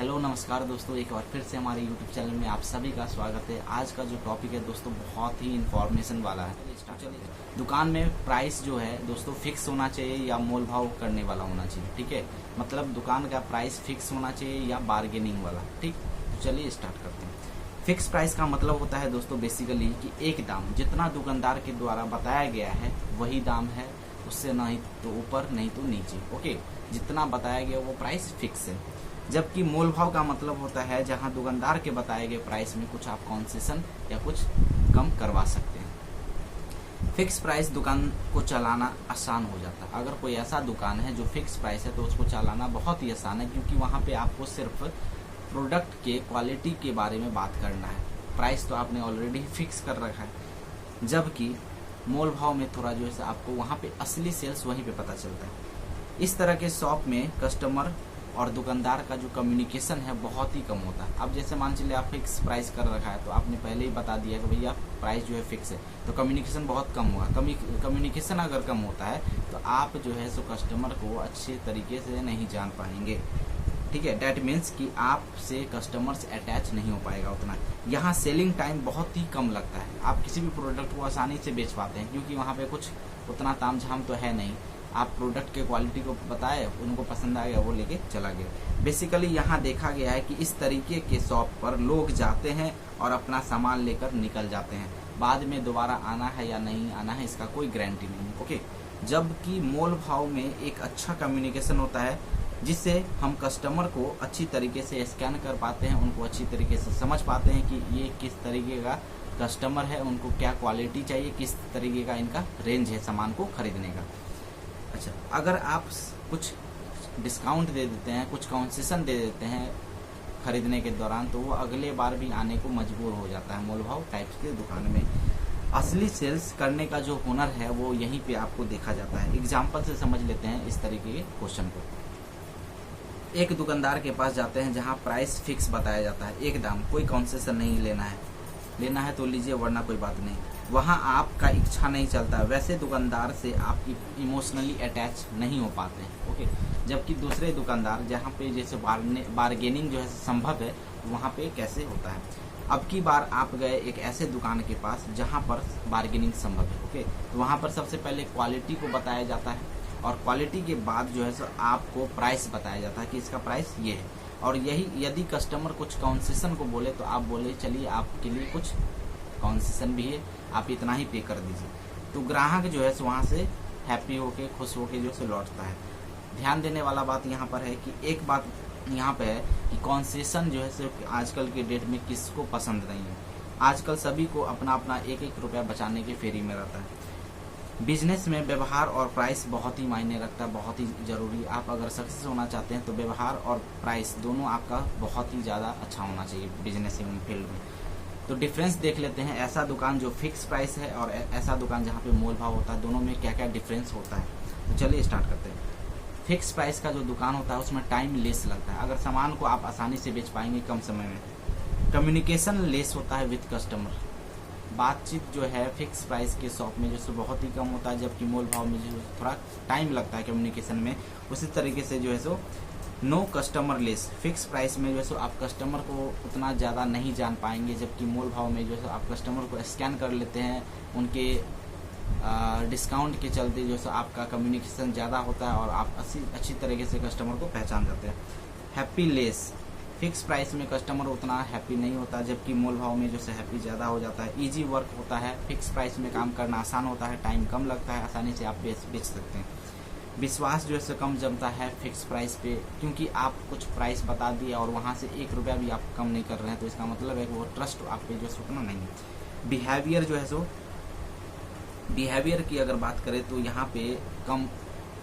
Hello नमस्कार दोस्तों, एक बार फिर से हमारे यूट्यूब चैनल में आप सभी का स्वागत है। आज का जो टॉपिक है दोस्तों बहुत ही इंफॉर्मेशन वाला है। दुकान में प्राइस जो है दोस्तों फिक्स होना चाहिए या मोल भाव करने वाला होना चाहिए। ठीक है, मतलब दुकान का प्राइस फिक्स होना चाहिए या बार्गेनिंग वाला। ठीक, तो चलिए स्टार्ट करते हैं। फिक्स प्राइस का मतलब होता है दोस्तों बेसिकली कि एक दाम जितना दुकानदार के द्वारा बताया गया है वही दाम है, उससे नहीं तो ऊपर नहीं तो नीचे। ओके, जितना बताया गया वो प्राइस फिक्स है। जबकि मोल भाव का मतलब होता है जहां दुकानदार के बताए गए प्राइस में कुछ आप कॉन्सेशन या कुछ कम करवा सकते हैं। फिक्स प्राइस दुकान को चलाना आसान हो जाता है। अगर कोई ऐसा दुकान है जो फिक्स प्राइस है तो उसको चलाना बहुत ही आसान है, क्योंकि वहां पे आपको सिर्फ प्रोडक्ट के क्वालिटी के बारे में बात करना है। प्राइस तो आपने ऑलरेडी फिक्स कर रखा है। जबकि मोल भाव में थोड़ा जो है आपको वहां पे असली सेल्स वहीं पे पता चलता है। इस तरह के शॉप में कस्टमर और दुकानदार का जो कम्युनिकेशन है बहुत ही कम होता है। अब जैसे मान चलिए आप फिक्स प्राइस कर रखा है तो आपने पहले ही बता दिया कि भैया प्राइस जो है फिक्स है, तो कम्युनिकेशन बहुत कम होगा। कम्युनिकेशन अगर कम होता है तो आप जो है सो कस्टमर को अच्छे तरीके से नहीं जान पाएंगे। ठीक है, डैट मीन्स कि आपसे कस्टमर से अटैच नहीं हो पाएगा उतना। यहाँ सेलिंग टाइम बहुत ही कम लगता है। आप किसी भी प्रोडक्ट को आसानी से बेच पाते हैं, क्योंकि वहाँ पे कुछ उतना तामझाम तो है नहीं। आप प्रोडक्ट के क्वालिटी को बताए, उनको पसंद आ गया, वो लेके चला गया। बेसिकली यहाँ देखा गया है कि इस तरीके के शॉप पर लोग जाते हैं और अपना सामान लेकर निकल जाते हैं। बाद में दोबारा आना है या नहीं आना है इसका कोई गारंटी नहीं। ओके, जबकि मोल भाव में एक अच्छा कम्युनिकेशन होता है जिससे हम कस्टमर को अच्छी तरीके से स्कैन कर पाते हैं, उनको अच्छी तरीके से समझ पाते हैं कि ये किस तरीके का कस्टमर है, उनको क्या क्वालिटी चाहिए, किस तरीके का इनका रेंज है सामान को खरीदने का। अच्छा, अगर आप कुछ डिस्काउंट दे देते हैं, कुछ कंसेशन दे देते हैं खरीदने के दौरान, तो वो अगले बार भी आने को मजबूर हो जाता है मोल भाव टाइप की दुकान में। असली सेल्स करने का जो हुनर है वो यहीं पे आपको देखा जाता है। एग्जाम्पल से समझ लेते हैं इस तरीके के क्वेश्चन को। एक दुकानदार के पास जाते हैं जहां प्राइस फिक्स बताया जाता है, एक दाम, कोई कंसेशन नहीं लेना है तो लीजिए वरना कोई बात नहीं। वहां आपका इच्छा नहीं चलता, वैसे दुकानदार से आप इमोशनली अटैच नहीं हो पाते हैं। ओके, जबकि दूसरे दुकानदार जहां पे जैसे बार्गेनिंग जो है संभव है, वहां पे कैसे होता है। अब की बार आप गए एक ऐसे दुकान के पास जहां पर बार्गेनिंग संभव है। ओके, तो वहां पर सबसे पहले क्वालिटी को बताया जाता है और क्वालिटी के बाद जो है सो आपको प्राइस बताया जाता है कि इसका प्राइस ये है। और यही यदि कस्टमर कुछ कंसेशन को बोले तो आप बोले चलिए आपके लिए कुछ कंसेशन भी है, आप इतना ही पे कर दीजिए। तो ग्राहक जो है वहाँ से हैप्पी होके खुश होके जो है लौटता है। ध्यान देने वाला बात यहाँ पर है कि एक बात यहाँ पे है कि कंसेशन जो है सो आजकल के डेट में किसको पसंद नहीं है। आजकल सभी को अपना अपना एक एक रुपया बचाने की फेरी में रहता है। बिजनेस में व्यवहार और प्राइस बहुत ही मायने रखता है, बहुत ही जरूरी। आप अगर सक्सेस होना चाहते हैं तो व्यवहार और प्राइस दोनों आपका बहुत ही ज़्यादा अच्छा होना चाहिए बिजनेस फील्ड में। तो डिफरेंस देख लेते हैं, ऐसा दुकान जो फिक्स प्राइस है और ऐसा दुकान जहाँ पे मोल भाव होता है, दोनों में क्या क्या डिफरेंस होता है। तो चलिए स्टार्ट करते हैं। फिक्स प्राइस का जो दुकान होता है उसमें टाइम लेस लगता है। अगर सामान को आप आसानी से बेच पाएंगे कम समय में। कम्युनिकेशन लेस होता है विद कस्टमर। बातचीत जो है फिक्स प्राइस के शॉप में जो बहुत ही कम होता है, जबकि मोल भाव में जो थोड़ा टाइम लगता है कम्युनिकेशन में। उसी तरीके से जो है सो no customer less, fix price में जो है सो आप कस्टमर को उतना ज़्यादा नहीं जान पाएंगे, जबकि मोल भाव में जो है आप कस्टमर को स्कैन कर लेते हैं। उनके डिस्काउंट के चलते जो है आपका कम्युनिकेशन ज़्यादा होता है और आप अच्छी तरीके से कस्टमर को पहचान जाते हैं। हैप्पी लेस, फिक्स प्राइस में कस्टमर उतना हैप्पी नहीं होता, जबकि मोल भाव में जो है हैप्पी ज़्यादा हो जाता है। इजी वर्क होता है, फिक्स प्राइस में काम करना आसान होता है, टाइम कम लगता है, आसानी से आप बेच सकते हैं। विश्वास जो है कम जमता है फिक्स प्राइस पे, क्योंकि आप कुछ प्राइस बता दिए और वहाँ से एक रुपया भी आप कम नहीं कर रहे हैं, तो इसका मतलब है कि वो ट्रस्ट आप पे जो है उतना नहीं है। बिहेवियर जो है सो बिहेवियर की अगर बात करें तो यहाँ पे कम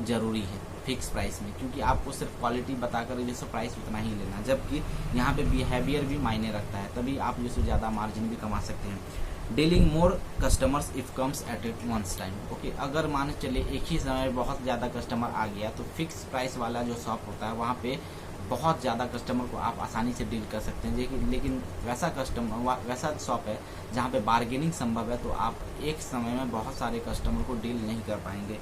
जरूरी है फिक्स प्राइस में, क्योंकि आपको सिर्फ क्वालिटी बताकर जैसे प्राइस उतना ही लेना, जबकि यहाँ पे बिहेवियर भी मायने रखता है, तभी आप जैसे ज़्यादा मार्जिन भी कमा सकते हैं। Dealing more customers if comes at once time. Okay, अगर मान चले एक ही समय बहुत ज़्यादा कस्टमर आ गया तो फिक्स प्राइस वाला जो शॉप होता है वहाँ पे बहुत ज़्यादा कस्टमर को आप आसानी से डील कर सकते हैं। लेकिन वैसा शॉप है जहाँ पे बार्गेनिंग संभव है, तो आप एक समय में बहुत सारे कस्टमर को डील नहीं कर पाएंगे।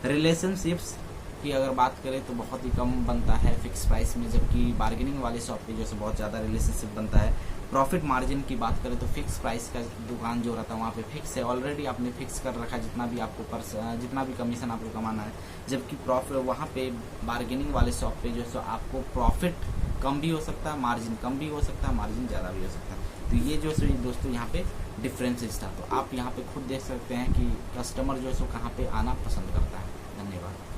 रिलेशनशिप्स की अगर बात करें तो बहुत ही कम बनता है फिक्स प्राइस में, जबकि बार्गेनिंग वाले शॉप पे जो है बहुत ज़्यादा रिलेशनशिप बनता है। प्रॉफिट मार्जिन की बात करें तो फिक्स प्राइस का दुकान जो रहता है वहाँ पे फिक्स है, ऑलरेडी आपने फिक्स कर रखा है जितना भी आपको जितना भी कमीशन आपको कमाना है। जबकि प्रॉफिट वहाँ पे बार्गेनिंग वाले शॉप पे जो है आपको प्रॉफिट कम भी हो सकता है, मार्जिन कम भी हो सकता है, मार्जिन ज़्यादा भी हो सकता है। तो ये जो है दोस्तों यहाँ पे डिफरेंसेस था। तो आप यहाँ पे खुद देख सकते हैं कि कस्टमर जो है कहाँ पे आना पसंद करता है। धन्यवाद।